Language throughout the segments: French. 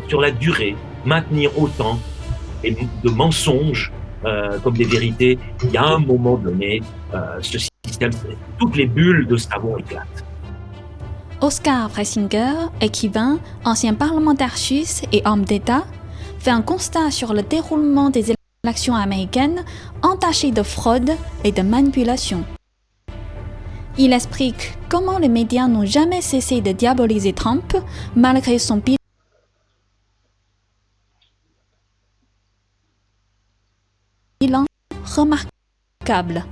sur la durée, maintenir autant de mensonges comme des vérités. Il y a un moment donné, ce système, toutes les bulles de savon éclatent. Oskar Preisinger, écrivain, ancien parlementaire suisse et homme d'État, fait un constat sur le déroulement des élections américaines entachées de fraude et de manipulation. Il explique comment les médias n'ont jamais cessé de diaboliser Trump malgré son bilan remarquable,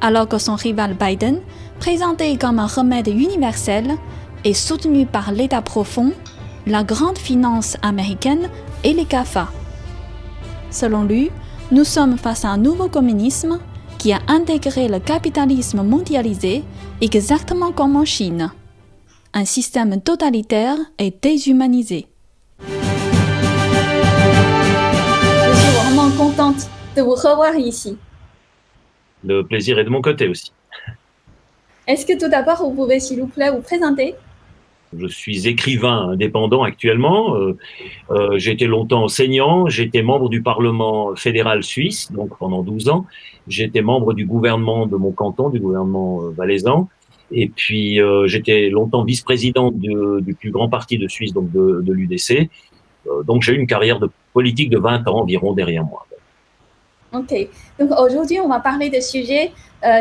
alors que son rival Biden, présenté comme un remède universel et soutenu par l'État profond, la grande finance américaine et les GAFA. Selon lui, nous sommes face à un nouveau communisme qui a intégré le capitalisme mondialisé exactement comme en Chine. Un système totalitaire et déshumanisé. Je suis vraiment contente de vous revoir ici. Le plaisir est de mon côté aussi. Est-ce que tout d'abord, vous pouvez, s'il vous plaît, vous présenter ? Je suis écrivain indépendant actuellement. J'ai été longtemps enseignant. J'étais membre du Parlement fédéral suisse, donc pendant 12 ans. J'étais membre du gouvernement de mon canton, du gouvernement valaisan. Et puis, j'étais longtemps vice-président du plus grand parti de Suisse, donc de l'UDC. Donc, j'ai eu une carrière de politique de 20 ans environ derrière moi. Ok. Donc, aujourd'hui, on va parler des sujets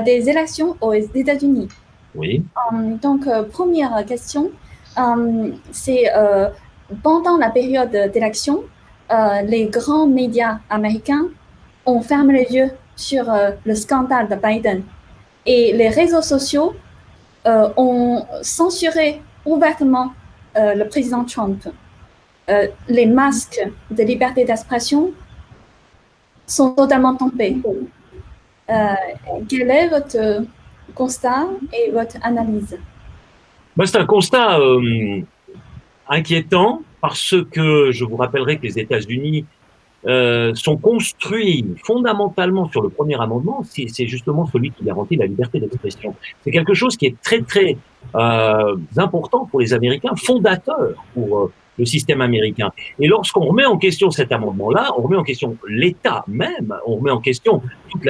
des élections aux États-Unis. Oui. Donc, première question. C'est pendant la période d'élection, les grands médias américains ont fermé les yeux sur le scandale de Biden et les réseaux sociaux ont censuré ouvertement le président Trump. Les masques de liberté d'expression sont totalement tombés. Quel est votre constat et votre analyse? C'est un constat inquiétant parce que je vous rappellerai que les États-Unis sont construits fondamentalement sur le premier amendement. C'est justement celui qui garantit la liberté d'expression. C'est quelque chose qui est très très important pour les Américains, fondateur pour le système américain. Et lorsqu'on remet en question cet amendement-là, on remet en question l'État même, on remet en question toute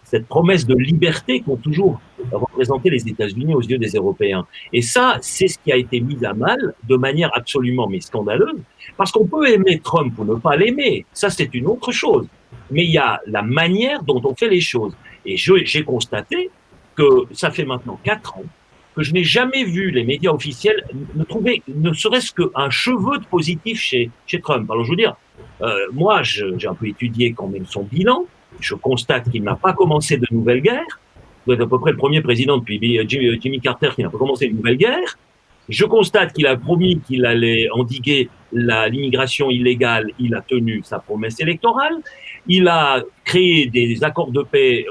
cette promesse de liberté qu'ont toujours représenté les États-Unis aux yeux des Européens. Et ça, c'est ce qui a été mis à mal de manière absolument scandaleuse, parce qu'on peut aimer Trump ou ne pas l'aimer, ça c'est une autre chose. Mais il y a la manière dont on fait les choses. Et j'ai constaté que ça fait maintenant 4 ans que je n'ai jamais vu les médias officiels ne trouver ne serait-ce qu'un cheveu de positif chez Trump. Alors je veux dire, moi j'ai un peu étudié quand même son bilan. Je constate qu'il n'a pas commencé de nouvelle guerre. Vous êtes à peu près le premier président depuis Jimmy Carter qui n'a pas commencé une nouvelle guerre. Je constate qu'il a promis qu'il allait endiguer l'immigration illégale. Il a tenu sa promesse électorale. Il a créé des accords de paix.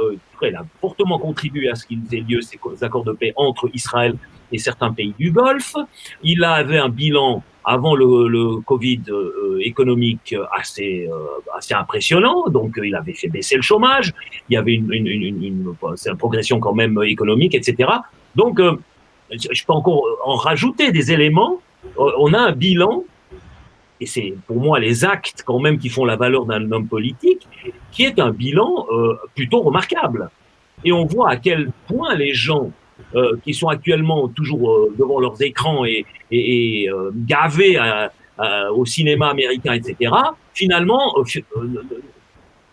Il a fortement contribué à ce qu'il ait lieu, ces accords de paix entre Israël et certains pays du Golfe. Il avait un bilan avant le Covid économique assez impressionnant, donc il avait fait baisser le chômage, il y avait une progression quand même économique, etc. Donc je peux encore en rajouter des éléments. On a un bilan, et c'est pour moi les actes quand même qui font la valeur d'un homme politique, qui est un bilan plutôt remarquable. Et on voit à quel point les gens qui sont actuellement toujours devant leurs écrans et gavés au cinéma américain, etc., finalement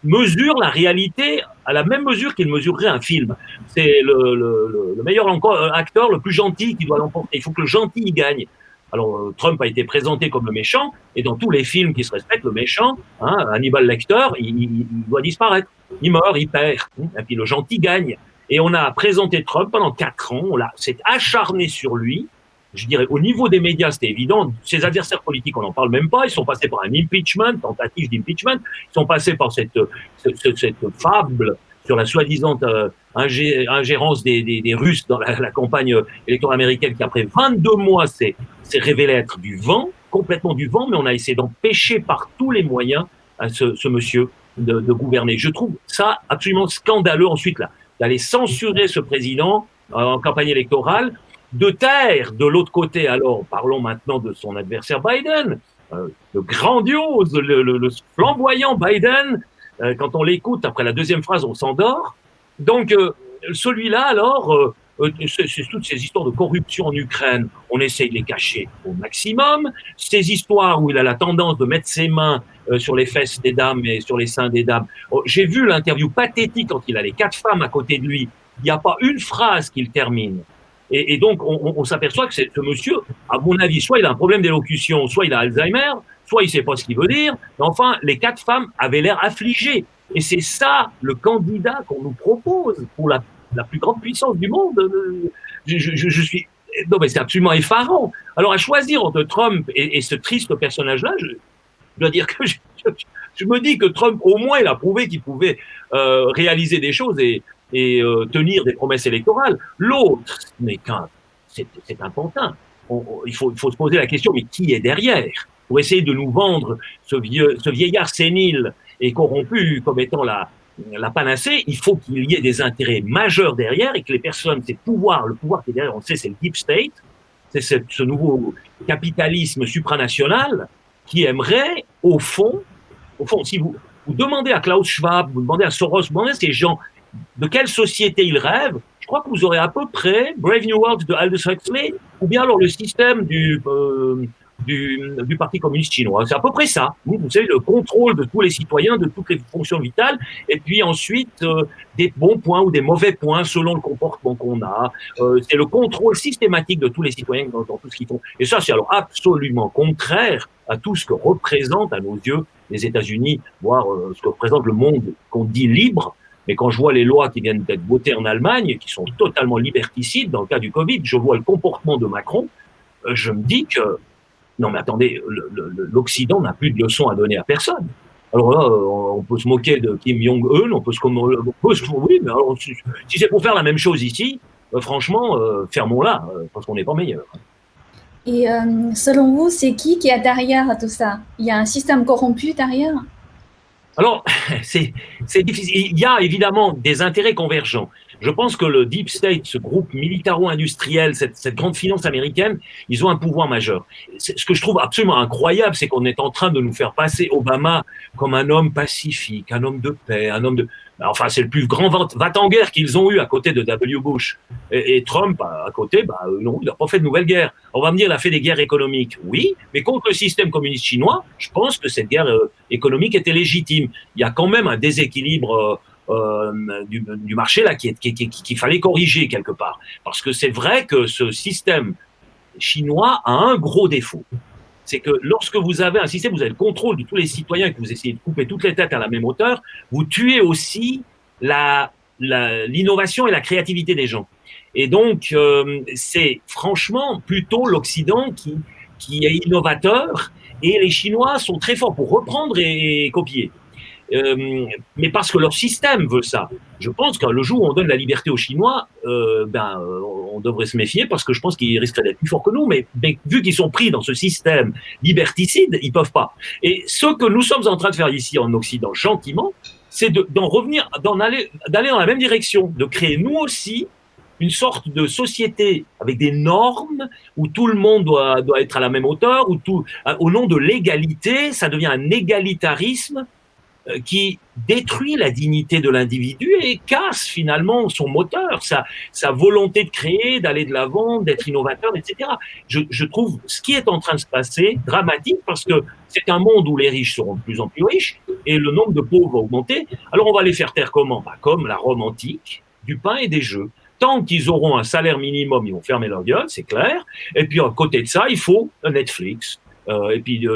mesurent la réalité à la même mesure qu'ils mesureraient un film. C'est le meilleur acteur, le plus gentil qui doit l'emporter. Il faut que le gentil y gagne. Alors, Trump a été présenté comme le méchant, et dans tous les films qui se respectent, le méchant, Hannibal Lecter, il doit disparaître. Il meurt, il perd, et puis le gentil gagne. Et on a présenté Trump pendant 4 ans, on s'est acharné sur lui. Je dirais, au niveau des médias, c'était évident. Ses adversaires politiques, on n'en parle même pas. Ils sont passés par un impeachment, tentative d'impeachment. Ils sont passés par cette fable sur la soi-disant ingérence des Russes dans la campagne électorale américaine qui, après 22 mois, s'est révélé être du vent, complètement du vent, mais on a essayé d'empêcher par tous les moyens à ce monsieur de gouverner. Je trouve ça absolument scandaleux ensuite là, d'aller censurer ce président en campagne électorale, de taire de l'autre côté, alors parlons maintenant de son adversaire Biden, le grandiose, le flamboyant Biden. Quand on l'écoute, après la deuxième phrase, on s'endort. Donc, celui-là, alors, c'est toutes ces histoires de corruption en Ukraine, on essaye de les cacher au maximum. Ces histoires où il a la tendance de mettre ses mains sur les fesses des dames et sur les seins des dames. J'ai vu l'interview pathétique quand il a les 4 femmes à côté de lui. Il n'y a pas une phrase qu'il termine. Et donc, on s'aperçoit que ce monsieur, à mon avis, soit il a un problème d'élocution, soit il a Alzheimer, soit il ne sait pas ce qu'il veut dire. Mais enfin, les 4 femmes avaient l'air affligées. Et c'est ça le candidat qu'on nous propose pour la plus grande puissance du monde. Je suis... Non, mais c'est absolument effarant. Alors, à choisir entre Trump et ce triste personnage-là, je dois dire que je me dis que Trump, au moins, il a prouvé qu'il pouvait réaliser des choses et tenir des promesses électorales. L'autre c'est un pantin. Il faut se poser la question, mais qui est derrière? Pour essayer de nous vendre ce vieillard sénile et corrompu comme étant la panacée, il faut qu'il y ait des intérêts majeurs derrière et que les personnes, le pouvoir qui est derrière, on sait, c'est le deep state, c'est ce nouveau capitalisme supranational qui aimerait, au fond, si vous demandez à Klaus Schwab, vous demandez à Soros, vous demandez à ces gens de quelle société ils rêvent, je crois que vous aurez à peu près Brave New World de Aldous Huxley, ou bien alors le système du Parti communiste chinois. C'est à peu près ça. Vous savez, le contrôle de tous les citoyens, de toutes les fonctions vitales, et puis ensuite des bons points ou des mauvais points selon le comportement qu'on a. C'est le contrôle systématique de tous les citoyens dans tout ce qu'ils font. Et ça, c'est alors absolument contraire à tout ce que représente à nos yeux les États-Unis, voire ce que représente le monde qu'on dit libre. Mais quand je vois les lois qui viennent d'être votées en Allemagne, qui sont totalement liberticides, dans le cas du Covid, je vois le comportement de Macron, je me dis que, non mais attendez, l'Occident n'a plus de leçons à donner à personne. Alors là, on peut se moquer de Kim Jong-un, oui, mais alors, si c'est pour faire la même chose ici, franchement, fermons-la, parce qu'on n'est pas meilleur. Et selon vous, c'est qui est derrière tout ça? Il y a un système corrompu derrière? Alors, c'est difficile. Il y a évidemment des intérêts convergents. Je pense que le Deep State, ce groupe militaro-industriel, cette grande finance américaine, ils ont un pouvoir majeur. Ce que je trouve absolument incroyable, c'est qu'on est en train de nous faire passer Obama comme un homme pacifique, un homme de paix, un homme de... Enfin, c'est le plus grand va-t-en-guerre qu'ils ont eu à côté de W. Bush. Et Trump, à côté, non, il n'a pas fait de nouvelle guerre. On va me dire, il a fait des guerres économiques. Oui, mais contre le système communiste chinois, je pense que cette guerre économique était légitime. Il y a quand même un déséquilibre du marché là qu'il fallait corriger quelque part. Parce que c'est vrai que ce système chinois a un gros défaut. C'est que lorsque vous avez un système, vous avez le contrôle de tous les citoyens et que vous essayez de couper toutes les têtes à la même hauteur, vous tuez aussi l'innovation et la créativité des gens. Et donc, c'est franchement plutôt l'Occident qui est innovateur et les Chinois sont très forts pour reprendre et copier. Mais parce que leur système veut ça. Je pense que le jour où on donne la liberté aux Chinois, on devrait se méfier parce que je pense qu'ils risqueraient d'être plus forts que nous. Mais vu qu'ils sont pris dans ce système liberticide, ils peuvent pas. Et ce que nous sommes en train de faire ici en Occident, gentiment, c'est d'aller dans la même direction, de créer nous aussi une sorte de société avec des normes où tout le monde doit être à la même hauteur, où au nom de l'égalité, ça devient un égalitarisme qui détruit la dignité de l'individu et casse finalement son moteur, sa volonté de créer, d'aller de l'avant, d'être innovateur, etc. Je trouve ce qui est en train de se passer dramatique parce que c'est un monde où les riches seront de plus en plus riches et le nombre de pauvres va augmenter. Alors on va les faire taire comment? Comme la Rome antique, du pain et des jeux. Tant qu'ils auront un salaire minimum, ils vont fermer leur gueule, c'est clair. Et puis à côté de ça, il faut un Netflix. Et puis du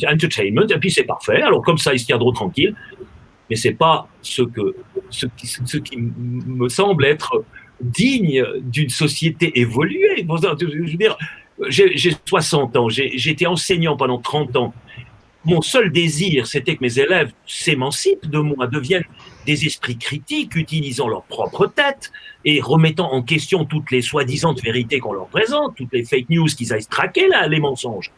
entertainment, et puis c'est parfait. Alors comme ça, ils se tiendront tranquilles. Mais c'est pas ce qui me semble être digne d'une société évoluée. Je veux dire, j'ai 60 ans, j'ai été enseignant pendant 30 ans. Mon seul désir, c'était que mes élèves s'émancipent de moi, deviennent des esprits critiques, utilisant leur propre tête et remettant en question toutes les soi-disant vérités qu'on leur présente, toutes les fake news qu'ils aillent traquer, là, les mensonges.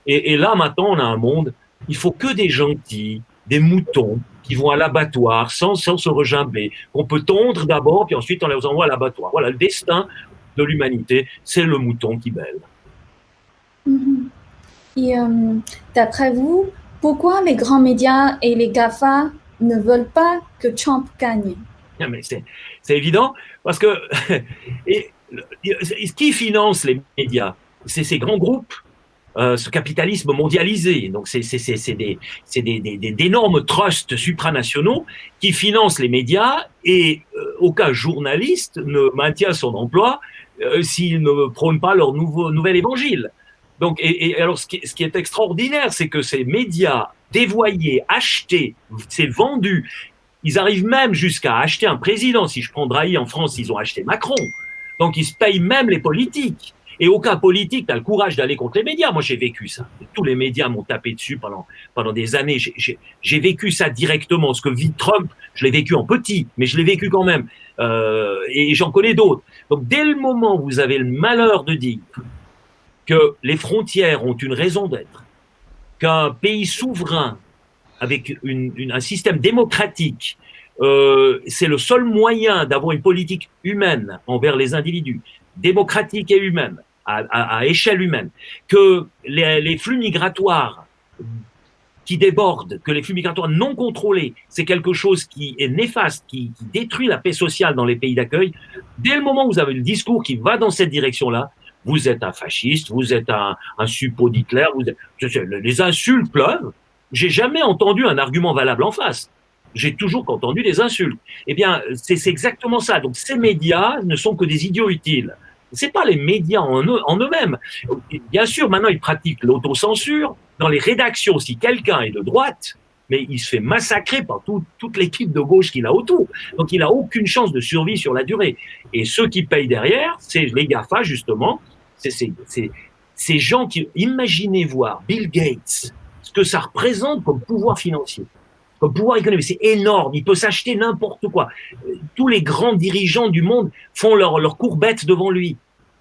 Et là, maintenant, on a un monde, il faut que des gentils, des moutons qui vont à l'abattoir sans se regimber, qu'on peut tondre d'abord, puis ensuite on les envoie à l'abattoir. Voilà, le destin de l'humanité, c'est le mouton qui bêle. Mm-hmm. Et d'après vous, pourquoi les grands médias et les GAFA ne veulent pas que Trump gagne? Non, mais c'est évident, parce que qui finance les médias? C'est ces grands groupes, ce capitalisme mondialisé. Donc, c'est d'énormes trusts supranationaux qui financent les médias et aucun journaliste ne maintient son emploi s'il ne prône pas leur nouvel évangile. Donc, et alors, ce qui est extraordinaire, c'est que ces médias dévoyés, achetés, c'est vendu. Ils arrivent même jusqu'à acheter un président. Si je prends Drahi en France, ils ont acheté Macron. Donc, ils se payent même les politiques. Et aucun politique n'a le courage d'aller contre les médias. Moi, j'ai vécu ça. Tous les médias m'ont tapé dessus pendant des années. J'ai vécu ça directement. Ce que vit Trump, je l'ai vécu en petit, mais je l'ai vécu quand même. Et j'en connais d'autres. Donc, dès le moment où vous avez le malheur de dire que les frontières ont une raison d'être, qu'un pays souverain avec un système démocratique, c'est le seul moyen d'avoir une politique humaine envers les individus, démocratique et humaine, à échelle humaine, que les flux migratoires qui débordent, que les flux migratoires non contrôlés, c'est quelque chose qui est néfaste, qui détruit la paix sociale dans les pays d'accueil. Dès le moment où vous avez le discours qui va dans cette direction-là, vous êtes un fasciste, vous êtes un suppôt d'Hitler, les insultes pleuvent. J'ai jamais entendu un argument valable en face. J'ai toujours entendu des insultes. Eh bien, c'est exactement ça. Donc, ces médias ne sont que des idiots utiles. C'est pas les médias en eux-mêmes. Bien sûr, maintenant, ils pratiquent l'autocensure. Dans les rédactions, si quelqu'un est de droite, mais il se fait massacrer par toute l'équipe de gauche qu'il a autour. Donc, il n'a aucune chance de survie sur la durée. Et ceux qui payent derrière, c'est les GAFA, justement. C'est ces gens qui... Imaginez voir Bill Gates, ce que ça représente comme pouvoir financier, comme pouvoir économique. C'est énorme. Il peut s'acheter n'importe quoi. Tous les grands dirigeants du monde font leur courbettes devant lui.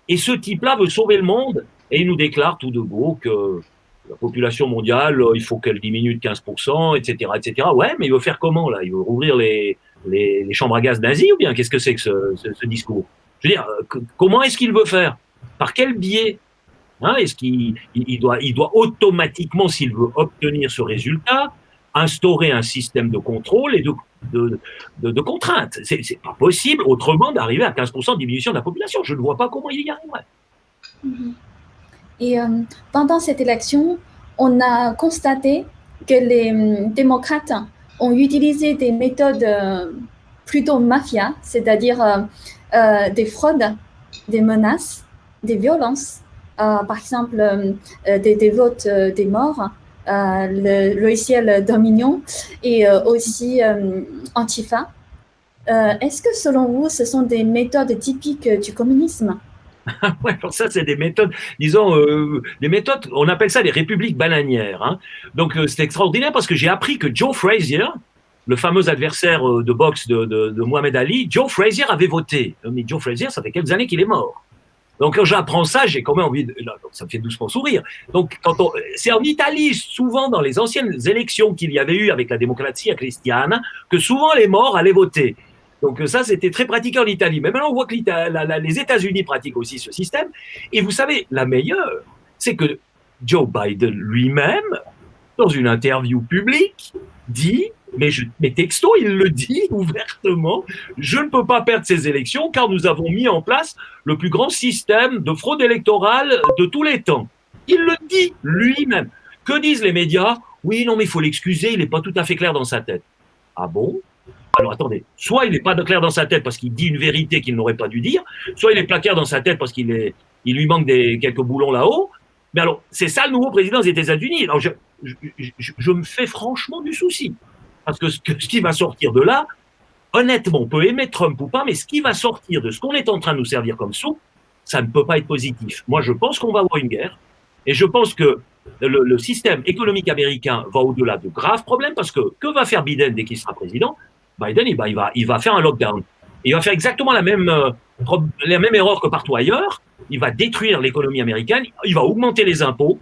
Et ce type-là veut sauver le monde et il nous déclare tout de go que la population mondiale, il faut qu'elle diminue de 15%, etc., etc. Ouais, mais il veut faire comment, là? Il veut rouvrir les chambres à gaz nazies ou bien qu'est-ce que c'est que ce discours? Je veux dire, comment est-ce qu'il veut faire? Par quel biais? Est-ce qu'il doit automatiquement, s'il veut obtenir ce résultat, instaurer un système de contrôle et de contraintes? C'est pas possible autrement d'arriver à 15% de diminution de la population. Je ne vois pas comment il y arriverait. Et pendant cette élection, on a constaté que les démocrates ont utilisé des méthodes plutôt mafia, c'est-à-dire des fraudes, des menaces, des violences, par exemple des votes des morts, le logiciel Dominion et aussi Antifa. Est-ce que selon vous, ce sont des méthodes typiques du communisme? Ouais, alors ça, c'est des méthodes, disons, des méthodes, on appelle ça des républiques bananières. Hein. Donc, c'est extraordinaire parce que j'ai appris que Joe Frazier, le fameux adversaire de boxe de Mohamed Ali, Joe Frazier avait voté. Mais Joe Frazier, ça fait quelques années qu'il est mort. Donc, quand j'apprends ça, j'ai quand même envie de... Ça me fait doucement sourire. Donc, c'est en Italie, souvent dans les anciennes élections qu'il y avait eu avec la démocratie cristiana, que souvent les morts allaient voter. Donc ça, c'était très pratiqué en Italie. Mais maintenant, on voit que les États-Unis pratiquent aussi ce système. Et vous savez, la meilleure, c'est que Joe Biden lui-même, dans une interview publique, dit, mais texto, il le dit ouvertement, je ne peux pas perdre ces élections car nous avons mis en place le plus grand système de fraude électorale de tous les temps. Il le dit lui-même. Que disent les médias? Oui, non, mais il faut l'excuser, il n'est pas tout à fait clair dans sa tête. Ah bon? Alors attendez, soit il n'est pas clair dans sa tête parce qu'il dit une vérité qu'il n'aurait pas dû dire, soit il est pas clair dans sa tête parce qu'il lui manque quelques boulons là-haut. Mais alors, c'est ça le nouveau président des États-Unis. Alors je me fais franchement du souci. Parce que ce qui va sortir de là, honnêtement, on peut aimer Trump ou pas, mais ce qui va sortir de ce qu'on est en train de nous servir comme soupe, ça ne peut pas être positif. Moi, je pense qu'on va avoir une guerre. Et je pense que le système économique américain va au-delà de graves problèmes parce que va faire Biden dès qu'il sera président? Biden, il va faire un lockdown. Il va faire exactement la même erreur que partout ailleurs. Il va détruire l'économie américaine. Il va augmenter les impôts.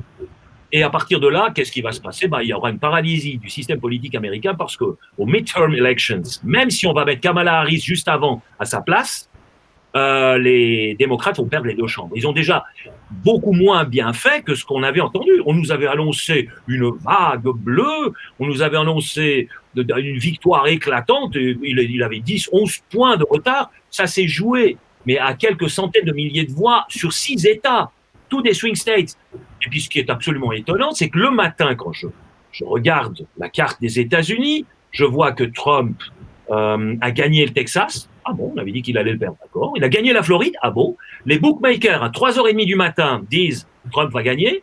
Et à partir de là, qu'est-ce qui va se passer? Il y aura une paralysie du système politique américain parce que aux midterm elections, même si on va mettre Kamala Harris juste avant à sa place, les démocrates vont perdre les 2 chambres. Ils ont déjà beaucoup moins bien fait que ce qu'on avait entendu. On nous avait annoncé une vague bleue, on nous avait annoncé une victoire éclatante, il avait 10, 11 points de retard, ça s'est joué, mais à quelques centaines de milliers de voix sur 6 États, tous des swing states. Et puis ce qui est absolument étonnant, c'est que le matin, quand je regarde la carte des États-Unis, je vois que Trump a gagné le Texas. Ah bon, on avait dit qu'il allait le perdre, d'accord. Il a gagné la Floride. Ah bon. Les bookmakers, à 3h30 du matin, disent Trump va gagner.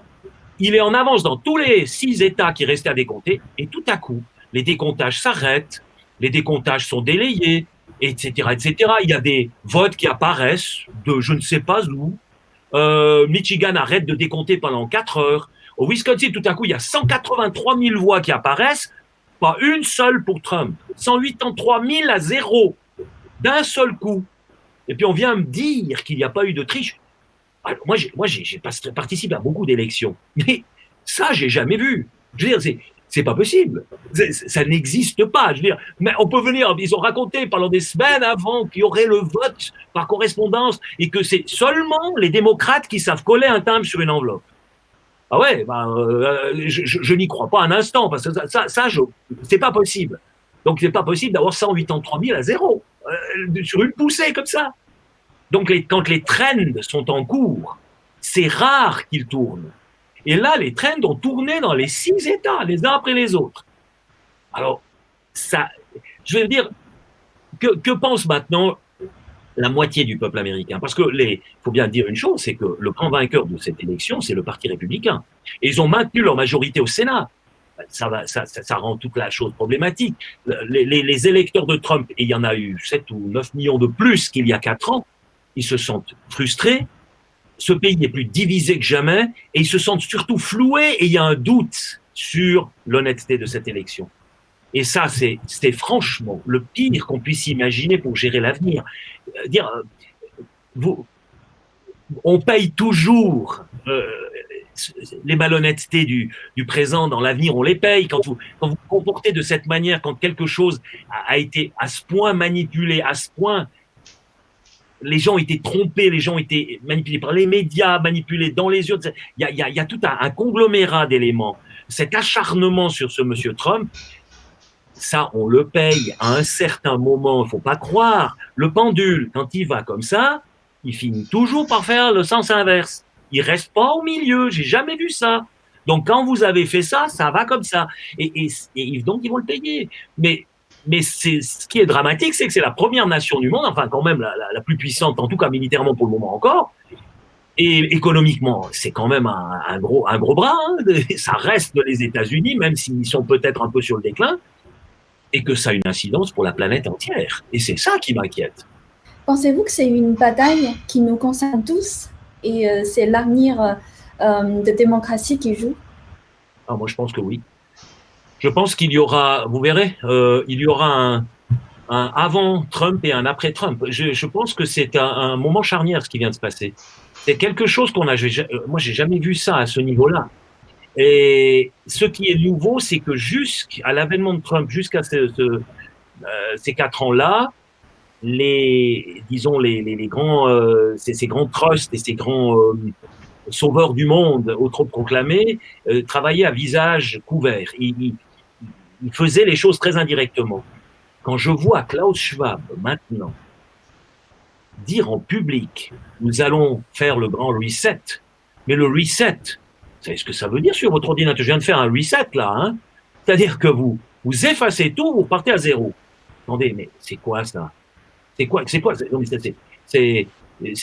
Il est en avance dans tous les 6 États qui restaient à décompter. Et tout à coup, les décomptages s'arrêtent, les décomptages sont délayés, etc., etc. Il y a des votes qui apparaissent de je ne sais pas où. Michigan arrête de décompter pendant 4 heures. Au Wisconsin, tout à coup, il y a 183 000 voix qui apparaissent. Pas une seule pour Trump. 183 000 à 0. D'un seul coup. Et puis on vient me dire qu'il n'y a pas eu de triche. Alors, moi, j'ai participé à beaucoup d'élections. Mais ça, j'ai jamais vu. Je veux dire, c'est pas possible. Ça n'existe pas. Je veux dire, mais on peut venir, ils ont raconté pendant des semaines avant qu'il y aurait le vote par correspondance et que c'est seulement les démocrates qui savent coller un timbre sur une enveloppe. Ah ouais, je n'y crois pas un instant, parce que c'est pas possible. Donc c'est pas possible d'avoir 183 000 à 0 sur une poussée comme ça. Donc quand les trends sont en cours, c'est rare qu'ils tournent. Et là, les trends ont tourné dans les 6 États, les uns après les autres. Alors, ça, je vais dire, que pense maintenant la moitié du peuple américain? Parce que faut bien dire une chose, c'est que le grand vainqueur de cette élection, c'est le Parti républicain. Et ils ont maintenu leur majorité au Sénat. Ça rend toute la chose problématique. Les électeurs de Trump, et il y en a eu 7 ou 9 millions de plus qu'il y a 4 ans, ils se sentent frustrés. Ce pays est plus divisé que jamais et ils se sentent surtout floués et il y a un doute sur l'honnêteté de cette élection. Et ça, c'est franchement le pire qu'on puisse imaginer pour gérer l'avenir. On paye toujours les malhonnêtetés du présent dans l'avenir, on les paye. Quand vous vous comportez de cette manière, quand quelque chose a été à ce point manipulé, à ce point, les gens ont été trompés, les gens ont été manipulés par les médias, manipulés dans les yeux. Il y a tout un conglomérat d'éléments. Cet acharnement sur ce monsieur Trump, ça, on le paye à un certain moment. Il ne faut pas croire. Le pendule, quand il va comme ça, il finit toujours par faire le sens inverse. Il reste pas au milieu. J'ai jamais vu ça. Donc, quand vous avez fait ça, ça va comme ça. Et donc, ils vont le payer. Mais ce qui est dramatique, c'est que c'est la première nation du monde, enfin quand même la plus puissante, en tout cas militairement pour le moment encore, et économiquement, c'est quand même un gros bras. Hein. Ça reste les États-Unis, même s'ils sont peut-être un peu sur le déclin, et que ça a une incidence pour la planète entière. Et c'est ça qui m'inquiète. Pensez-vous que c'est une bataille qui nous concerne tous et c'est l'avenir de démocratie qui joue? Ah, moi, je pense que oui. Je pense qu'il y aura, vous verrez, il y aura un avant Trump et un après Trump. Je pense que c'est un moment charnière ce qui vient de se passer. C'est quelque chose moi, j'ai jamais vu ça à ce niveau-là. Et ce qui est nouveau, c'est que jusqu'à l'avènement de Trump, jusqu'à ces 4 ans-là, les grands, ces grands trusts et ces grands sauveurs du monde, autoproclamés, travaillaient à visage couvert. Ils faisaient les choses très indirectement. Quand je vois Klaus Schwab maintenant dire en public, nous allons faire le grand reset, mais le reset, vous savez ce que ça veut dire sur votre ordinateur? Je viens de faire un reset là, hein. C'est-à-dire que vous effacez tout, vous partez à 0. Attendez, mais c'est quoi ça? C'est quoi? C'est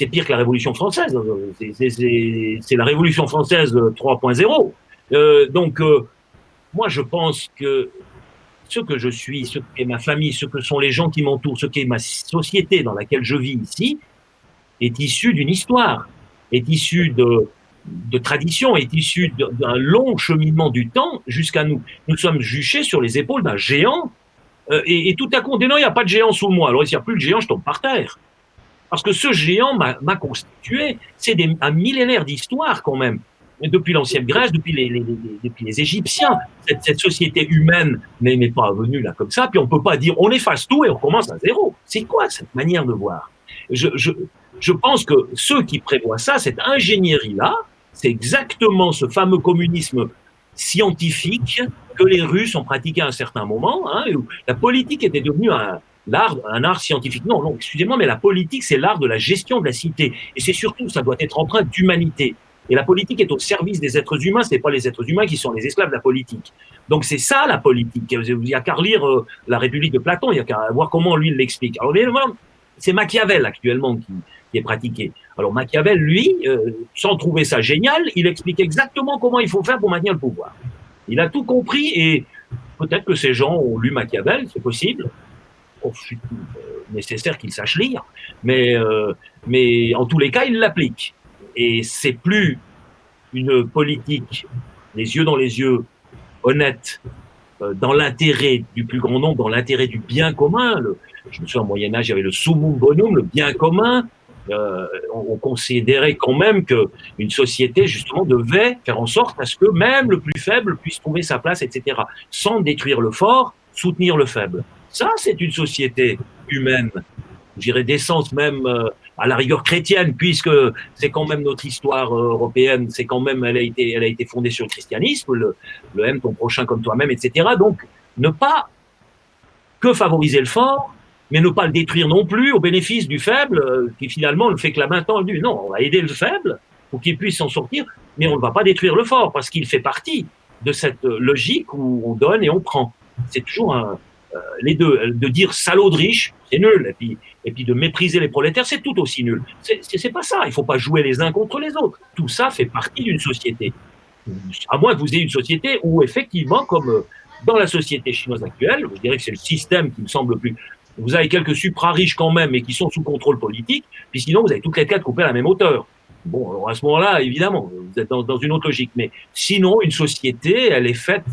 pire que la Révolution française. C'est la Révolution française 3.0. Donc, moi, je pense que ce que je suis, ce qu'est ma famille, ce que sont les gens qui m'entourent, ce qu'est ma société dans laquelle je vis ici, est issu d'une histoire, est issu de tradition, est issu d'un long cheminement du temps jusqu'à nous. Nous sommes juchés sur les épaules d'un géant, et tout à coup, on dit non, il n'y a pas de géant sous moi. Alors, s'il n'y a plus de géant, je tombe par terre. Parce que ce géant m'a constitué, c'est un millénaire d'histoire quand même. Depuis l'ancienne Grèce, depuis les Égyptiens, cette société humaine n'est pas venue là comme ça, puis on peut pas dire on efface tout et on commence à 0. C'est quoi cette manière de voir? je pense que ceux qui prévoient ça, cette ingénierie-là, c'est exactement ce fameux communisme scientifique que les Russes ont pratiqué à un certain moment, hein, où la politique était devenue un art scientifique. Non, non, excusez-moi, mais la politique, c'est l'art de la gestion de la cité. Et c'est surtout, ça doit être empreinte d'humanité. Et la politique est au service des êtres humains, ce n'est pas les êtres humains qui sont les esclaves de la politique. Donc c'est ça la politique. Il n'y a qu'à relire La République de Platon, il n'y a qu'à voir comment lui il l'explique. Alors évidemment, c'est Machiavel actuellement qui est pratiqué. Alors Machiavel, lui, sans trouver ça génial, il explique exactement comment il faut faire pour maintenir le pouvoir. Il a tout compris et peut-être que ces gens ont lu Machiavel, c'est possible. Oh, c'est nécessaire qu'ils sachent lire, mais en tous les cas, ils l'appliquent. Et c'est plus une politique, les yeux dans les yeux, honnête, dans l'intérêt du plus grand nombre, dans l'intérêt du bien commun. Je me souviens, au Moyen-Âge, il y avait le summum bonum, le bien commun. On considérait quand même qu'une société, justement, devait faire en sorte à ce que même le plus faible puisse trouver sa place, etc. Sans détruire le fort, soutenir le faible. Ça, c'est une société humaine, je dirais d'essence même à la rigueur chrétienne, puisque c'est quand même notre histoire européenne, c'est quand même, elle a été fondée sur le christianisme, le aime ton prochain comme toi-même, etc. Donc, ne pas que favoriser le fort, mais ne pas le détruire non plus au bénéfice du faible, qui finalement ne fait que la main tendue. Non, on va aider le faible pour qu'il puisse s'en sortir, mais on ne va pas détruire le fort, parce qu'il fait partie de cette logique où on donne et on prend. C'est toujours les deux. De dire salaud de riche, c'est nul, et puis de mépriser les prolétaires, c'est tout aussi nul. C'est pas ça, il faut pas jouer les uns contre les autres. Tout ça fait partie d'une société. À moins que vous ayez une société où, effectivement, comme dans la société chinoise actuelle, je dirais que c'est le système qui me semble le plus... Vous avez quelques supra-riches quand même, mais qui sont sous contrôle politique, puis sinon, vous avez toutes les quatre coupées à la même hauteur. Bon, alors à ce moment-là, évidemment, vous êtes dans une autre logique. Mais sinon, une société, elle est faite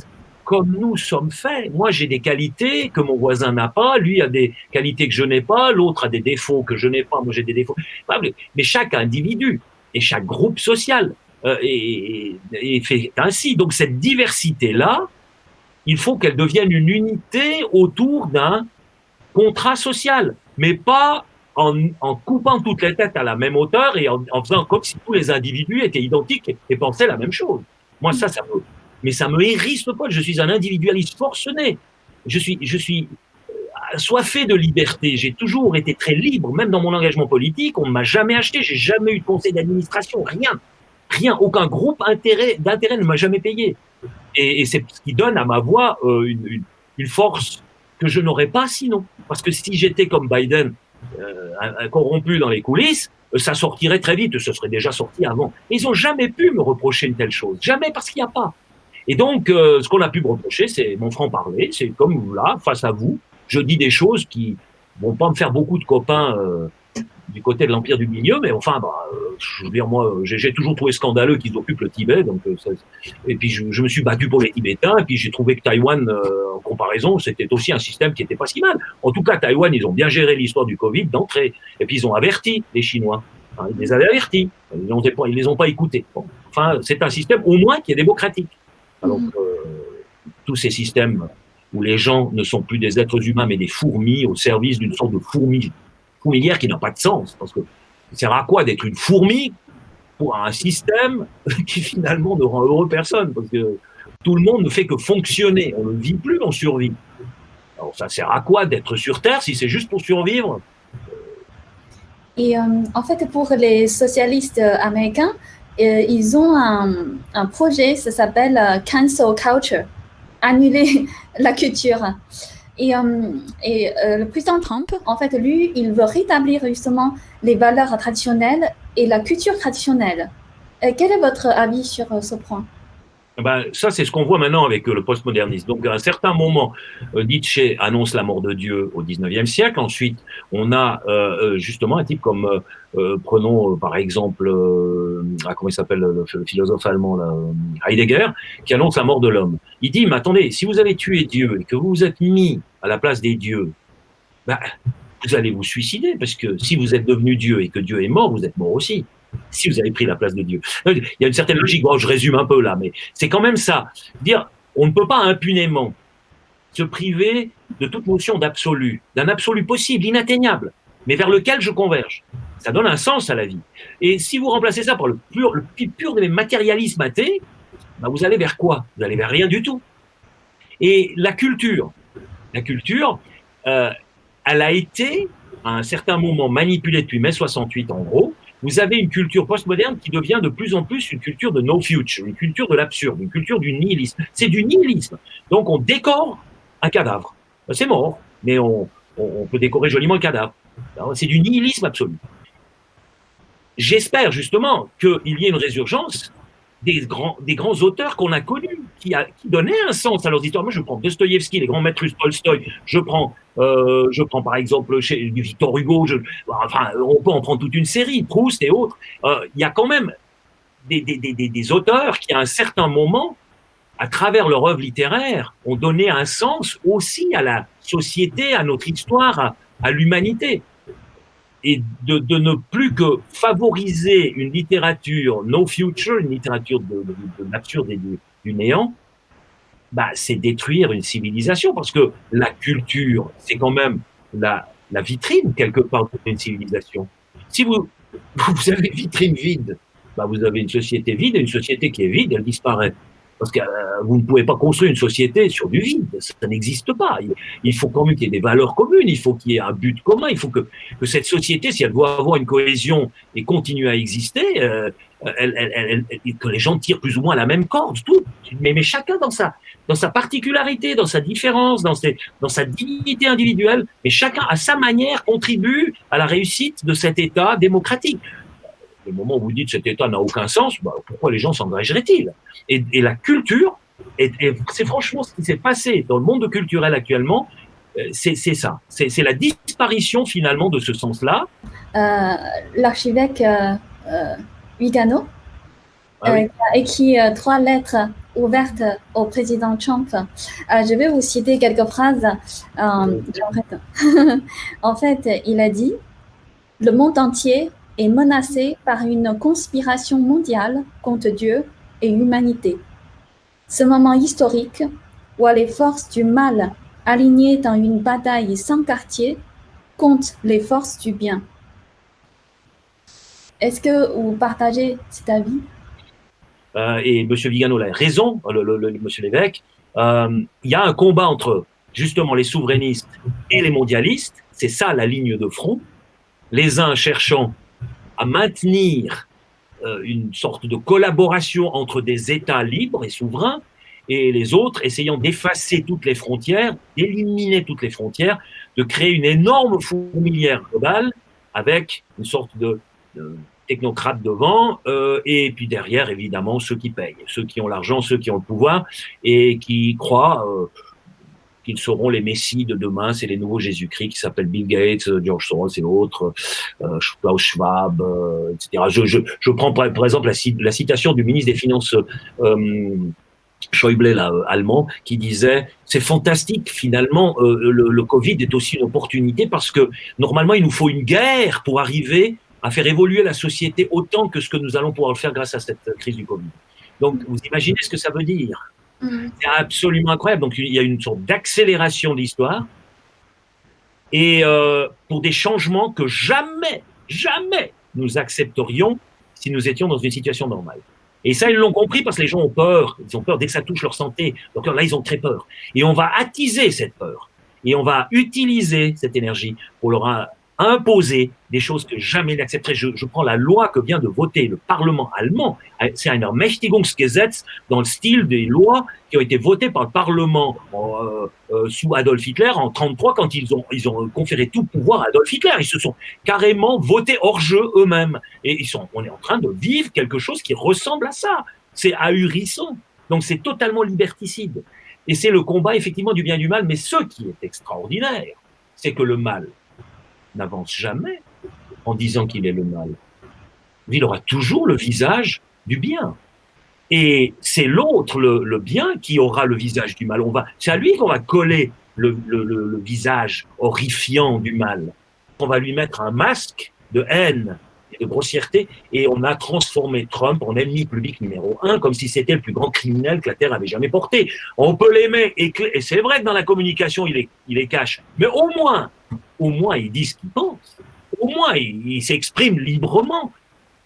comme nous sommes faits. Moi, j'ai des qualités que mon voisin n'a pas, lui a des qualités que je n'ai pas, l'autre a des défauts que je n'ai pas, moi j'ai des défauts. Mais chaque individu et chaque groupe social est fait ainsi. Donc cette diversité-là, il faut qu'elle devienne une unité autour d'un contrat social, mais pas en coupant toutes les têtes à la même hauteur et en faisant comme si tous les individus étaient identiques et pensaient la même chose. Moi, ça me hérisse le poil. Je suis un individualiste forcené. Je suis assoiffé de liberté. J'ai toujours été très libre, même dans mon engagement politique. On ne m'a jamais acheté. J'ai jamais eu de conseil d'administration. Rien. Aucun groupe d'intérêt ne m'a jamais payé. Et c'est ce qui donne à ma voix une force que je n'aurais pas sinon. Parce que si j'étais comme Biden, corrompu dans les coulisses, ça sortirait très vite. Ce serait déjà sorti avant. Et ils n'ont jamais pu me reprocher une telle chose. Jamais, parce qu'il n'y a pas. Et donc, ce qu'on a pu me reprocher, c'est mon franc-parler. C'est comme là, face à vous, je dis des choses qui vont pas me faire beaucoup de copains du côté de l'Empire du Milieu, mais enfin, je veux dire, moi, j'ai toujours trouvé scandaleux qu'ils occupent le Tibet. Donc, et puis, je me suis battu pour les Tibétains, et puis j'ai trouvé que Taïwan, en comparaison, c'était aussi un système qui était pas si mal. En tout cas, Taïwan, ils ont bien géré l'histoire du Covid d'entrée. Et puis, ils ont averti les Chinois. Hein, ils les avaient avertis. Ils les ont pas écoutés. Bon. Enfin, c'est un système, au moins, qui est démocratique. Alors que tous ces systèmes où les gens ne sont plus des êtres humains, mais des fourmis au service d'une sorte de fourmilière qui n'a pas de sens. Parce que ça sert à quoi d'être une fourmi pour un système qui finalement ne rend heureux personne? Parce que tout le monde ne fait que fonctionner. On ne vit plus, on survit. Alors ça sert à quoi d'être sur Terre si c'est juste pour survivre? Et en fait, pour les socialistes américains, ils ont un projet, ça s'appelle Cancel Culture, annuler la culture. Et le président Trump, en fait, lui, il veut rétablir justement les valeurs traditionnelles et la culture traditionnelle. Quel est votre avis sur ce point? Ça, c'est ce qu'on voit maintenant avec le postmodernisme. Donc, à un certain moment, Nietzsche annonce la mort de Dieu au XIXe siècle. Ensuite, on a justement un type comme, prenons par exemple, comment il s'appelle le philosophe allemand là, Heidegger, qui annonce la mort de l'homme. Il dit, mais attendez, si vous avez tué Dieu et que vous vous êtes mis à la place des dieux, vous allez vous suicider, parce que si vous êtes devenu Dieu et que Dieu est mort, vous êtes mort aussi. Si vous avez pris la place de Dieu. Il y a une certaine logique, bon, je résume un peu là, mais c'est quand même ça. Dire, on ne peut pas impunément se priver de toute notion d'absolu, d'un absolu possible, inatteignable. mais vers lequel je converge. Ça donne un sens à la vie. Et si vous remplacez ça par le plus pur des matérialismes athées, ben vous allez vers quoi? Vous allez vers rien du tout. Et la culture, elle a été, à un certain moment, manipulée depuis mai 68, en gros. Vous avez une culture postmoderne qui devient de plus en plus une culture de no future, une culture de l'absurde, une culture du nihilisme. C'est du nihilisme. Donc, on décore un cadavre. C'est mort, mais on peut décorer joliment le cadavre. C'est du nihilisme absolu. J'espère justement qu'il y ait une résurgence des grands auteurs qu'on a connus, qui donnaient un sens à leurs histoires. Moi, je prends Dostoïevski, les grands maîtres russes, Tolstoï, je prends par exemple du Victor Hugo, enfin, on peut en prendre toute une série, Proust et autres. Il y a quand même des auteurs qui, à un certain moment, à travers leur œuvre littéraire, ont donné un sens aussi à la société, à notre histoire, à l'humanité. Et de ne plus que favoriser une littérature no future, une littérature de l'absurde et du néant, bah, c'est détruire une civilisation, parce que la culture, c'est quand même la vitrine, quelque part, d'une civilisation. Si vous avez une vitrine vide, bah, vous avez une société vide, et une société qui est vide, elle disparaît. Parce que vous ne pouvez pas construire une société sur du vide, ça n'existe pas. Il faut quand même qu'il y ait des valeurs communes, il faut qu'il y ait un but commun, il faut que cette société, si elle doit avoir une cohésion et continuer à exister, que les gens tirent plus ou moins la même corde, tout. Mais chacun dans sa particularité, dans sa différence, dans sa dignité individuelle, mais chacun à sa manière contribue à la réussite de cet État démocratique. Le moment où vous dites cet État n'a aucun sens, bah, pourquoi les gens s'engageraient-ils? Et la culture, c'est franchement ce qui s'est passé dans le monde culturel actuellement, c'est ça. C'est la disparition finalement de ce sens-là. L'archevêque Vigano oui. a écrit 3 lettres ouvertes au président Trump. Je vais vous citer quelques phrases. En fait, il a dit « Le monde entier est menacé par une conspiration mondiale contre Dieu et l'humanité. Ce moment historique où les forces du mal alignées dans une bataille sans quartier contre les forces du bien. » Est-ce que vous partagez cet avis? Et M. Vigano a raison, monsieur l'évêque. Il y a un combat entre justement les souverainistes et les mondialistes. C'est ça la ligne de front. Les uns cherchant à maintenir une sorte de collaboration entre des États libres et souverains, et les autres essayant d'effacer toutes les frontières, d'éliminer toutes les frontières, de créer une énorme fourmilière globale avec une sorte de technocrates devant, et puis derrière, évidemment, ceux qui payent, ceux qui ont l'argent, ceux qui ont le pouvoir, et qui croient qu'ils seront les messies de demain, c'est les nouveaux Jésus-Christ qui s'appellent Bill Gates, George Soros et autres, Klaus Schwab, etc. Je prends par exemple la citation du ministre des Finances Schäuble, là, allemand, qui disait « C'est fantastique, finalement, le Covid est aussi une opportunité parce que normalement, il nous faut une guerre pour arriver à faire évoluer la société autant que ce que nous allons pouvoir le faire grâce à cette crise du Covid. » Donc, vous imaginez ce que ça veut dire? C'est absolument incroyable. Donc, il y a une sorte d'accélération de l'histoire et pour des changements que jamais nous accepterions si nous étions dans une situation normale. Et ça, ils l'ont compris parce que les gens ont peur. Ils ont peur dès que ça touche leur santé. Donc là, ils ont très peur. Et on va attiser cette peur. Et on va utiliser cette énergie pour leur imposer des choses que jamais ils n'accepteraient. Je prends la loi que vient de voter le Parlement allemand. C'est un Ermächtigungsgesetz dans le style des lois qui ont été votées par le Parlement sous Adolf Hitler en 1933 quand ils ont conféré tout pouvoir à Adolf Hitler. Ils se sont carrément votés hors jeu eux-mêmes. Et on est en train de vivre quelque chose qui ressemble à ça. C'est ahurissant. Donc c'est totalement liberticide. Et c'est le combat effectivement du bien et du mal. Mais ce qui est extraordinaire, c'est que le mal n'avance jamais en disant qu'il est le mal. Il aura toujours le visage du bien. Et c'est l'autre, le bien, qui aura le visage du mal. C'est à lui qu'on va coller le visage horrifiant du mal. On va lui mettre un masque de haine et de grossièreté, et on a transformé Trump en ennemi public numéro 1, comme si c'était le plus grand criminel que la Terre avait jamais porté. On peut l'aimer, et c'est vrai que dans la communication, il est cash, mais au moins, il dit ce qu'il pense. au moins, il s'exprime librement.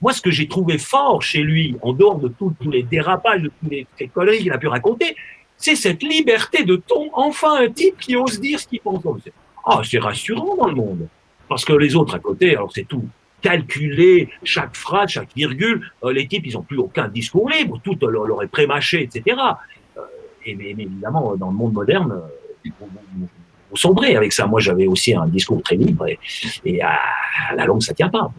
Moi, ce que j'ai trouvé fort chez lui, en dehors de tous les dérapages, de toutes les conneries qu'il a pu raconter, c'est cette liberté de ton. Enfin, un type qui ose dire ce qu'il pense. C'est rassurant dans le monde. Parce que les autres à côté, alors c'est tout calculé, chaque phrase, chaque virgule. Les types, ils n'ont plus aucun discours libre. Tout leur est prémâché, etc. Mais évidemment, dans le monde moderne, vous sombrez avec ça. Moi, j'avais aussi un discours très libre et à la longue, ça tient pas.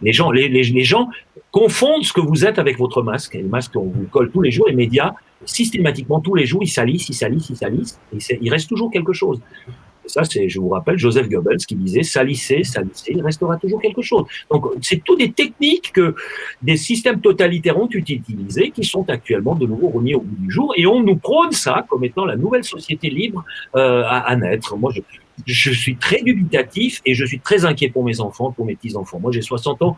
Les gens confondent ce que vous êtes avec votre masque. Et le masque, on vous colle tous les jours. Les médias, systématiquement, tous les jours, ils salissent. Et il reste toujours quelque chose. Et ça, je vous rappelle, Joseph Goebbels qui disait « salissez, il restera toujours quelque chose ». Donc, c'est toutes des techniques que des systèmes totalitaires ont utilisées, qui sont actuellement de nouveau remis au bout du jour. Et on nous prône ça comme étant la nouvelle société libre à naître. Moi, je suis très dubitatif et je suis très inquiet pour mes enfants, pour mes petits-enfants. Moi, j'ai 60 ans.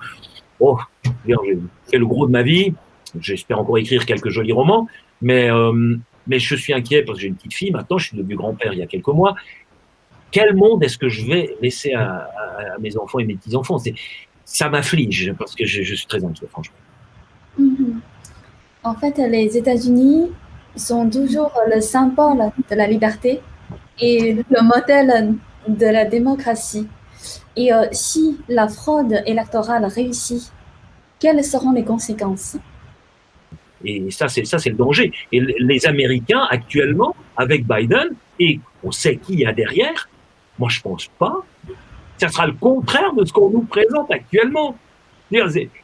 J'ai fait le gros de ma vie. J'espère encore écrire quelques jolis romans. Mais je suis inquiet parce que j'ai une petite fille. Maintenant, je suis devenu grand-père il y a quelques mois. Quel monde est-ce que je vais laisser à mes enfants et mes petits-enfants? Ça m'afflige parce que je suis très inquiet, franchement. En fait, les États-Unis sont toujours le symbole de la liberté et le modèle de la démocratie. Et si la fraude électorale réussit, quelles seront les conséquences? Et ça, c'est le danger. Et les Américains, actuellement, avec Biden, et on sait qui il y a derrière, moi, je pense pas. Ça sera le contraire de ce qu'on nous présente actuellement.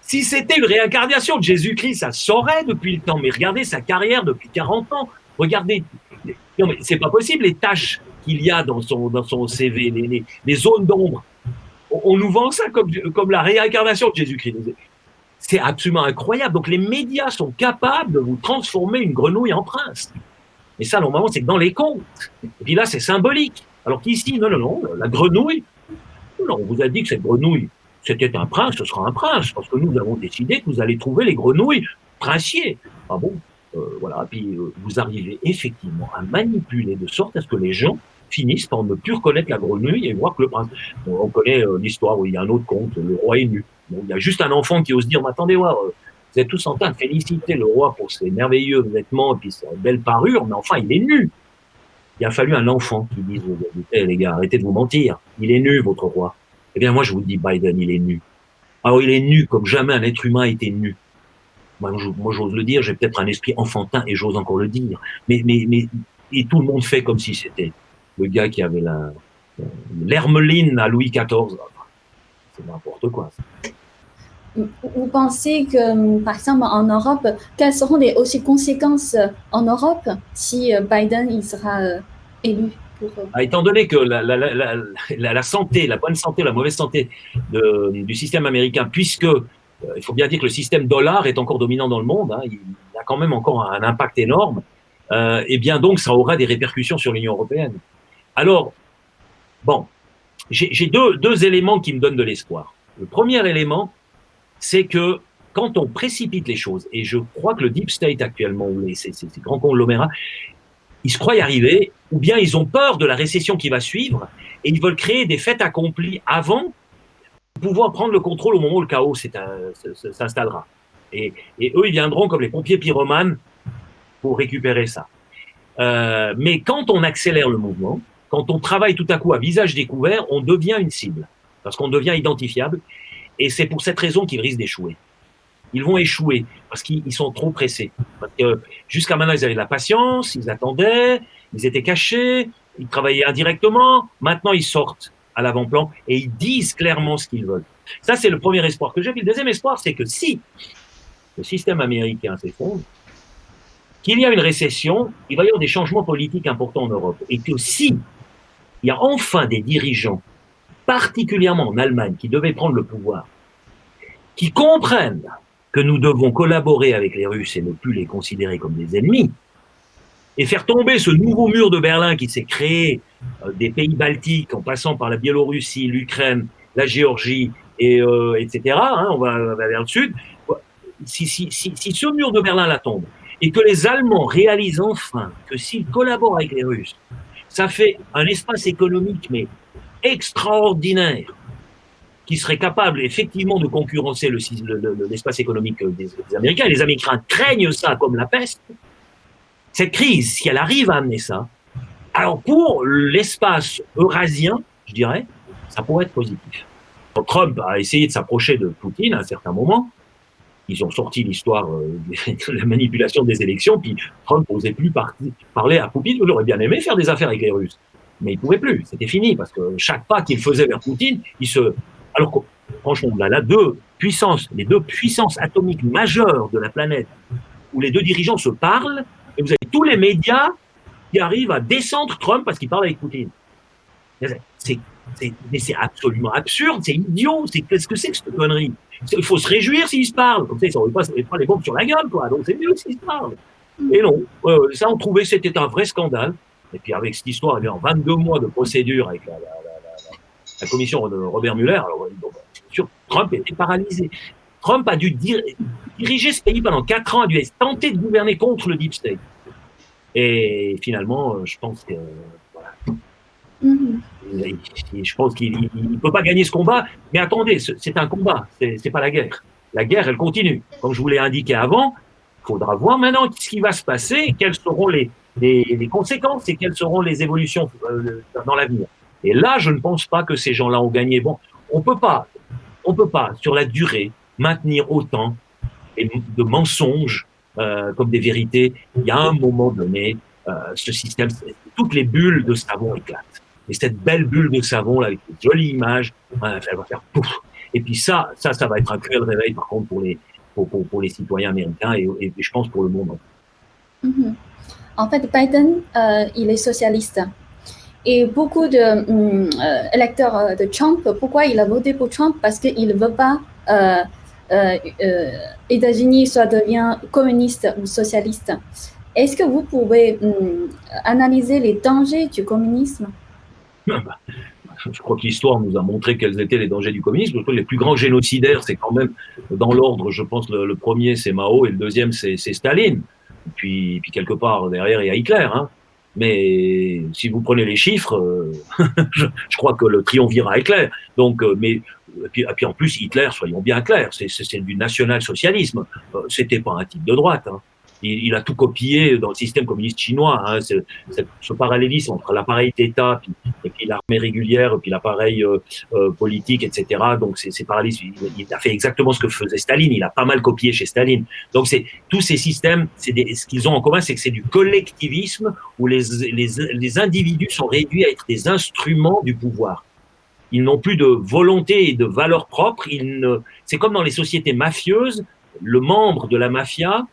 Si c'était une réincarnation de Jésus-Christ, ça saurait depuis le temps. Mais regardez sa carrière depuis 40 ans. Regardez. Non, mais c'est pas possible, les tâches qu'il y a dans son CV, les zones d'ombre. On nous vend ça comme la réincarnation de Jésus-Christ. C'est absolument incroyable. Donc, les médias sont capables de vous transformer une grenouille en prince. Et ça, normalement, c'est que dans les contes. Et puis là, c'est symbolique. Alors qu'ici, non, la grenouille, on vous a dit que cette grenouille, c'était un prince, ce sera un prince, parce que nous avons décidé que vous allez trouver les grenouilles princiers. Ah bon, voilà. Puis vous arrivez effectivement à manipuler de sorte à ce que les gens finissent par ne plus reconnaître la grenouille et voir que le prince. Bon, on connaît l'histoire où il y a un autre conte, le roi est nu. Bon, il y a juste un enfant qui ose dire, mais attendez voir, vous êtes tous en train de féliciter le roi pour ses merveilleux vêtements et puis sa belle parure, mais enfin, il est nu. Il a fallu un enfant qui dise, les gars, arrêtez de vous mentir. Il est nu, votre roi. Eh bien, moi, je vous dis, Biden, il est nu. Alors, il est nu comme jamais un être humain a été nu. Moi, j'ose le dire, j'ai peut-être un esprit enfantin et j'ose encore le dire. Mais et tout le monde fait comme si c'était le gars qui avait l'hermeline à Louis XIV. C'est n'importe quoi. Vous pensez que, par exemple, en Europe, quelles seront les conséquences en Europe si Biden il sera élu étant donné que la santé, la bonne santé, la mauvaise santé du système américain, puisque il faut bien dire que le système dollar est encore dominant dans le monde, il a quand même encore un impact énorme, et bien donc ça aura des répercussions sur l'Union européenne. Alors, bon, j'ai deux éléments qui me donnent de l'espoir. Le premier élément, c'est que quand on précipite les choses, et je crois que le Deep State actuellement, ou ces grands conglomérats, ils se croient y arriver, ou bien ils ont peur de la récession qui va suivre, et ils veulent créer des faits accomplis avant de pouvoir prendre le contrôle au moment où le chaos s'installera. Et eux, ils viendront comme les pompiers pyromanes pour récupérer ça. Mais quand on accélère le mouvement, quand on travaille tout à coup à visage découvert, on devient une cible, parce qu'on devient identifiable, et c'est pour cette raison qu'ils risquent d'échouer. Ils vont échouer parce qu'ils sont trop pressés. Parce que jusqu'à maintenant, ils avaient de la patience, ils attendaient, ils étaient cachés, ils travaillaient indirectement. Maintenant, ils sortent à l'avant-plan et ils disent clairement ce qu'ils veulent. Ça, c'est le premier espoir que j'ai. Puis le deuxième espoir, c'est que si le système américain s'effondre, qu'il y a une récession, il va y avoir des changements politiques importants en Europe. Et que si il y a enfin des dirigeants, particulièrement en Allemagne, qui devaient prendre le pouvoir, qui comprennent que nous devons collaborer avec les Russes et ne plus les considérer comme des ennemis, et faire tomber ce nouveau mur de Berlin qui s'est créé des pays baltiques en passant par la Biélorussie, l'Ukraine, la Géorgie, etc. On va vers le sud. Si ce mur de Berlin là tombe, et que les Allemands réalisent enfin que s'ils collaborent avec les Russes, ça fait un espace économique mais extraordinaire, qui serait capable effectivement de concurrencer l'espace économique des Américains, et les Américains craignent ça comme la peste, cette crise, si elle arrive à amener ça, alors pour l'espace eurasien, je dirais, ça pourrait être positif. Trump a essayé de s'approcher de Poutine à un certain moment. Ils ont sorti l'histoire de la manipulation des élections, puis Trump n'osait plus parler à Poutine. Il aurait bien aimé faire des affaires avec les Russes, mais il ne pouvait plus. C'était fini, parce que chaque pas qu'il faisait vers Poutine, alors que, franchement, là, les deux puissances atomiques majeures de la planète, où les deux dirigeants se parlent, et vous avez tous les médias qui arrivent à descendre Trump parce qu'il parle avec Poutine. Mais c'est absolument absurde, c'est idiot, qu'est-ce que c'est que cette connerie? Il faut se réjouir s'ils se parlent, comme ça ils ne s'envoient pas les bombes sur la gueule, quoi. Donc c'est mieux s'ils se parlent. Et non, ça on trouvait que c'était un vrai scandale. Et puis avec cette histoire, eh bien, 22 mois de procédure avec la commission de Robert Mueller, alors sûr, Trump était paralysé. Trump a dû diriger ce pays pendant 4 ans, a dû tenter de gouverner contre le Deep State. Et finalement, je pense que je pense qu'il ne peut pas gagner ce combat. Mais attendez, c'est un combat, c'est pas la guerre. La guerre, elle continue. Comme je vous l'ai indiqué avant, il faudra voir maintenant ce qui va se passer, quelles seront les conséquences et quelles seront les évolutions dans l'avenir. Et là, je ne pense pas que ces gens-là ont gagné. Bon, on peut pas, sur la durée, maintenir autant de mensonges comme des vérités. Il y a un moment donné, ce système, toutes les bulles de savon éclatent. Et cette belle bulle de savon, là, avec une jolie image, elle va faire pouf. Et puis ça va être un cruel réveil, par contre, pour les citoyens américains et je pense pour le monde. En fait, Biden, il est socialiste. Et beaucoup d'électeurs de Trump, pourquoi il a voté pour Trump? Parce qu'il ne veut pas États-Unis soit devient communiste ou socialiste. Est-ce que vous pouvez analyser les dangers du communisme? Je crois que l'histoire nous a montré quels étaient les dangers du communisme. Je crois que les plus grands génocidaires, c'est quand même, dans l'ordre, je pense, le premier, c'est Mao, et le deuxième, c'est Staline. Et puis quelque part, derrière, il y a Hitler. Hein. Mais si vous prenez les chiffres, je crois que le triumvirat est clair. Donc, et puis en plus, Hitler, soyons bien clairs, c'est du national-socialisme. C'était pas un type de droite. Hein. Il a tout copié dans le système communiste chinois. Hein, ce parallélisme entre l'appareil d'État et puis l'armée régulière, et puis l'appareil politique, etc. Donc c'est parallélisme. Il a fait exactement ce que faisait Staline. Il a pas mal copié chez Staline. Donc tous ces systèmes, ce qu'ils ont en commun, c'est que c'est du collectivisme où les individus sont réduits à être des instruments du pouvoir. Ils n'ont plus de volonté et de valeur propre. C'est comme dans les sociétés mafieuses, le membre de la mafia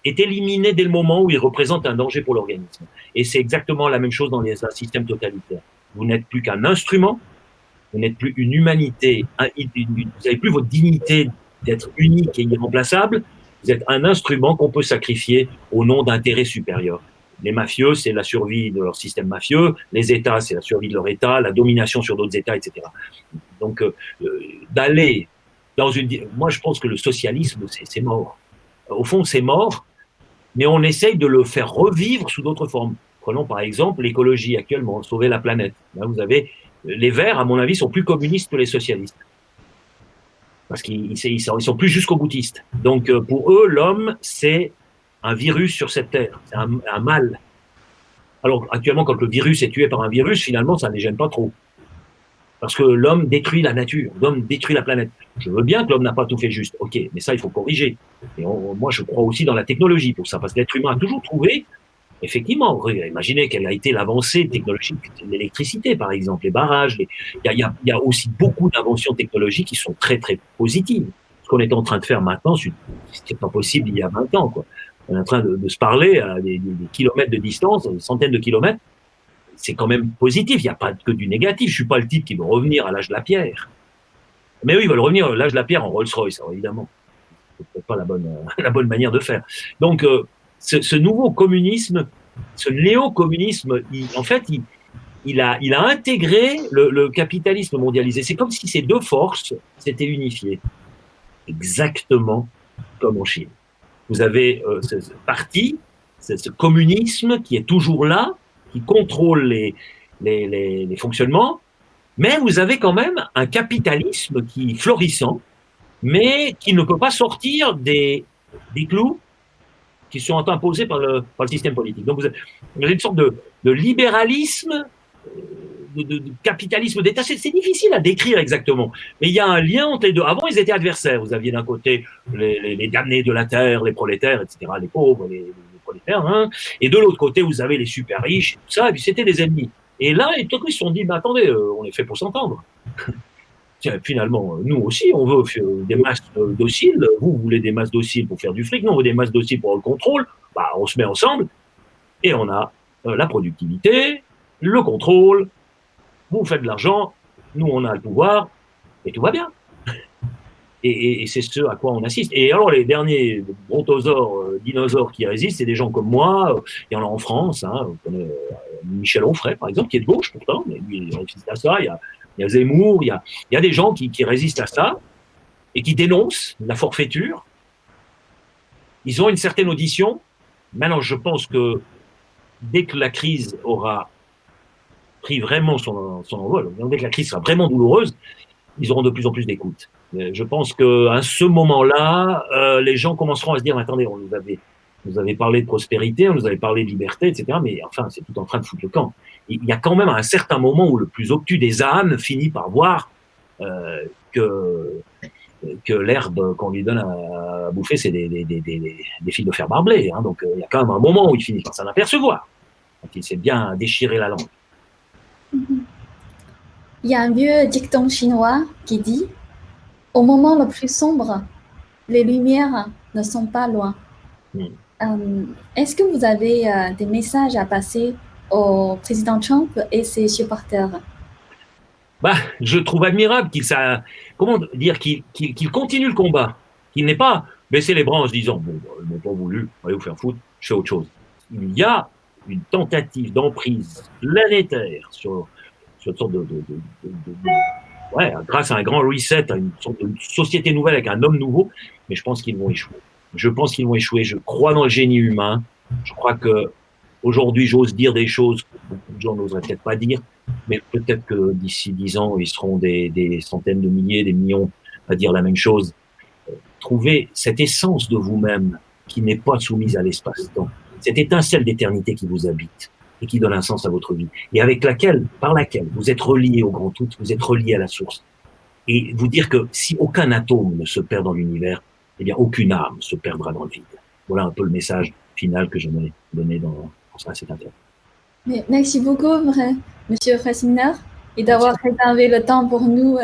est éliminé dès le moment où il représente un danger pour l'organisme. Et c'est exactement la même chose dans un système totalitaire. Vous n'êtes plus qu'un instrument, vous n'êtes plus une humanité, vous n'avez plus votre dignité d'être unique et irremplaçable, vous êtes un instrument qu'on peut sacrifier au nom d'intérêts supérieurs. Les mafieux, c'est la survie de leur système mafieux, les États, c'est la survie de leur État, la domination sur d'autres États, etc. Donc, d'aller dans moi, je pense que le socialisme, c'est mort. Au fond, c'est mort, mais on essaye de le faire revivre sous d'autres formes. Prenons par exemple l'écologie actuellement, sauver la planète. Là, vous avez les Verts, à mon avis, sont plus communistes que les socialistes, parce qu'ils sont plus jusqu'au-boutistes. Donc pour eux, l'homme, c'est un virus sur cette terre, c'est un mal. Alors actuellement, quand le virus est tué par un virus, finalement, ça ne les gêne pas trop. Parce que l'homme détruit la nature, l'homme détruit la planète. Je veux bien que l'homme n'a pas tout fait juste, ok, mais ça, il faut corriger. Et moi, je crois aussi dans la technologie pour ça, parce que l'être humain a toujours trouvé, effectivement, imaginez quelle a été l'avancée technologique de l'électricité, par exemple, les barrages. Il y a aussi beaucoup d'inventions technologiques qui sont très, très positives. Ce qu'on est en train de faire maintenant, c'était pas possible il y a 20 ans, quoi. On est en train de se parler à des kilomètres de distance, des centaines de kilomètres. C'est quand même positif, il n'y a pas que du négatif. Je suis pas le type qui veut revenir à l'âge de la pierre. Mais eux, ils veulent revenir à l'âge de la pierre en Rolls-Royce, évidemment. C'est peut-être pas la bonne manière de faire. Donc, ce nouveau communisme, ce néo-communisme, il a intégré le capitalisme mondialisé. C'est comme si ces deux forces s'étaient unifiées. Exactement comme en Chine. Vous avez ce parti, ce communisme qui est toujours là, qui contrôle les fonctionnements, Mais vous avez quand même un capitalisme qui est florissant, mais qui ne peut pas sortir des clous qui sont imposés par le système politique. Donc vous avez une sorte de libéralisme, de capitalisme d'État. C'est difficile à décrire exactement, mais il y a un lien entre les deux. Avant, ils étaient adversaires. Vous aviez d'un côté les damnés de la terre, les prolétaires, etc., les pauvres, les prolétaires, hein, et de l'autre côté, vous avez les super riches, tout ça, et puis c'était des ennemis. Et là, les trucs, ils se sont dit, mais attendez, on est fait pour s'entendre. Tiens, finalement, nous aussi, on veut des masses dociles. Vous voulez des masses dociles pour faire du fric. Nous, on veut des masses dociles pour le contrôle. Bah, on se met ensemble et on a la productivité, le contrôle. Vous faites de l'argent, nous, on a le pouvoir et tout va bien. Et c'est ce à quoi on assiste. Et alors, les derniers brontosaures, dinosaures qui résistent, c'est des gens comme moi. Il y en a en France. Hein, on connaît Michel Onfray, par exemple, qui est de gauche pourtant, mais lui, il résiste à ça. Il y a Zemmour, il y a des gens qui résistent à ça et qui dénoncent la forfaiture. Ils ont une certaine audition. Maintenant, je pense que dès que la crise aura pris vraiment son envol, dès que la crise sera vraiment douloureuse, ils auront de plus en plus d'écoute. Je pense qu'à ce moment-là, les gens commenceront à se dire, attendez, on nous avait parlé de prospérité, on nous avait parlé de liberté, etc. Mais enfin, c'est tout en train de foutre le camp. Il y a quand même un certain moment où le plus obtus des âmes finit par voir que l'herbe qu'on lui donne à bouffer, c'est des fils de fer barbelés. Hein. Donc, il y a quand même un moment où il finit par s'en apercevoir. Donc, il s'est bien déchiré la langue. Il y a un vieux dicton chinois qui dit « Au moment le plus sombre, les lumières ne sont pas loin ». Est-ce que vous avez des messages à passer au président Trump et ses supporters? Bah, je trouve admirable qu'il continue le combat, qu'il n'ait pas baissé les bras en se disant bon, ils m'ont pas voulu, allez vous faire foutre, je fais autre chose. Il y a une tentative d'emprise planétaire sur une sorte grâce à un grand reset, à une sorte de société nouvelle avec un homme nouveau, mais je pense qu'ils vont échouer. Je pense qu'ils vont échouer. Je crois dans le génie humain. Je crois que aujourd'hui, j'ose dire des choses que beaucoup de gens n'oseraient peut-être pas dire, mais peut-être que d'ici 10 ans, ils seront des centaines de milliers, des millions à dire la même chose. Trouvez cette essence de vous-même qui n'est pas soumise à l'espace-temps, cette étincelle d'éternité qui vous habite et qui donne un sens à votre vie, et par laquelle vous êtes relié au grand tout, vous êtes relié à la source. Et vous dire que si aucun atome ne se perd dans l'univers, eh bien, aucune âme se perdra dans le vide. Voilà un peu le message final que je m'ai donné dans cette interview. Merci beaucoup, Monsieur Freyssinger, et d'avoir réservé le temps pour nous